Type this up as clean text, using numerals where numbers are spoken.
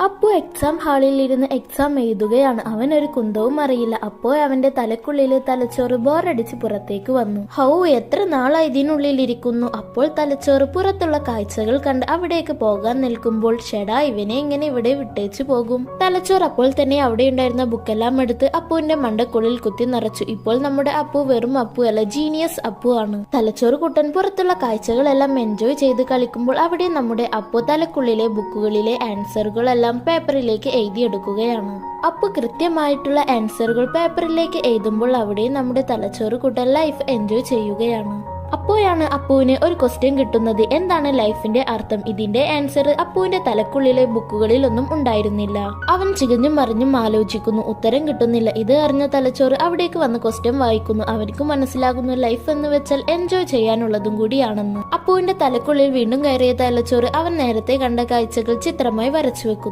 Appu exam ഹാളിൽ ഇരുന്ന് exam എഴുതുകയാണ്. അവനൊരു കുന്തവും അറിയില്ല. അപ്പോൾ അവന്റെ തലക്കുള്ളില് തലച്ചോറ് ബോറടിച്ച് പുറത്തേക്ക് വന്നു. ഹൗ, എത്ര നാളായി ഇതിനുള്ളിൽ ഇരിക്കുന്നു. അപ്പോൾ തലച്ചോറ് പുറത്തുള്ള കാഴ്ചകൾ കണ്ട് അവിടേക്ക് പോകാൻ നിൽക്കുമ്പോൾ ഷെടാ, ഇവനെ ഇങ്ങനെ ഇവിടെ വിട്ടേച്ചു പോകും. തലച്ചോറ് അപ്പോൾ തന്നെ അവിടെ ഉണ്ടായിരുന്ന ബുക്കെല്ലാം എടുത്ത് അപ്പുവിന്റെ മണ്ടക്കുള്ളിൽ കുത്തി നിറച്ചു. ഇപ്പോൾ നമ്മുടെ അപ്പു വെറും അപ്പു അല്ല, ജീനിയസ് അപ്പു ആണ്. തലച്ചോറ് കുട്ടൻ പുറത്തുള്ള കാഴ്ചകളെല്ലാം എൻജോയ് ചെയ്ത് കളിക്കുമ്പോൾ അവിടെ നമ്മുടെ അപ്പു തലക്കുള്ളിലെ ബുക്കുകളിലെ ആൻസറുകളെല്ലാം പേപ്പറിലേക്ക് എഴുതിയെടുക്കുകയാണ്. അപ്പു കൃത്യമായിട്ടുള്ള ആൻസറുകൾ പേപ്പറിലേക്ക് എഴുതുമ്പോൾ അവിടെ നമ്മുടെ തലച്ചോറ് കൂട്ടൻ ലൈഫ് എൻജോയ് ചെയ്യുകയാണ്. അപ്പോഴാണ് അപ്പുവിന് ഒരു ക്വസ്റ്റ്യൻ കിട്ടുന്നത്. എന്താണ് ലൈഫിന്റെ അർത്ഥം? ഇതിന്റെ ആൻസർ അപ്പുവിന്റെ തലക്കുള്ളിലെ ബുക്കുകളിലൊന്നും ഉണ്ടായിരുന്നില്ല. അവൻ ചികഞ്ഞും മറിഞ്ഞും ആലോചിക്കുന്നു, ഉത്തരം കിട്ടുന്നില്ല. ഇത് അറിഞ്ഞ തലച്ചോറ് അവിടേക്ക് വന്ന് ക്വസ്റ്റ്യൻ വായിക്കുന്നു. അവർക്ക് മനസ്സിലാകുന്നു ലൈഫ് എന്ന് വെച്ചാൽ എൻജോയ് ചെയ്യാനുള്ളതും കൂടിയാണെന്ന്. അപ്പുവിന്റെ തലക്കുള്ളിൽ വീണ്ടും കയറിയ തലച്ചോറ് അവൻ നേരത്തെ കണ്ട കാഴ്ചകൾ ചിത്രമായി വരച്ചു വെക്കുന്നു.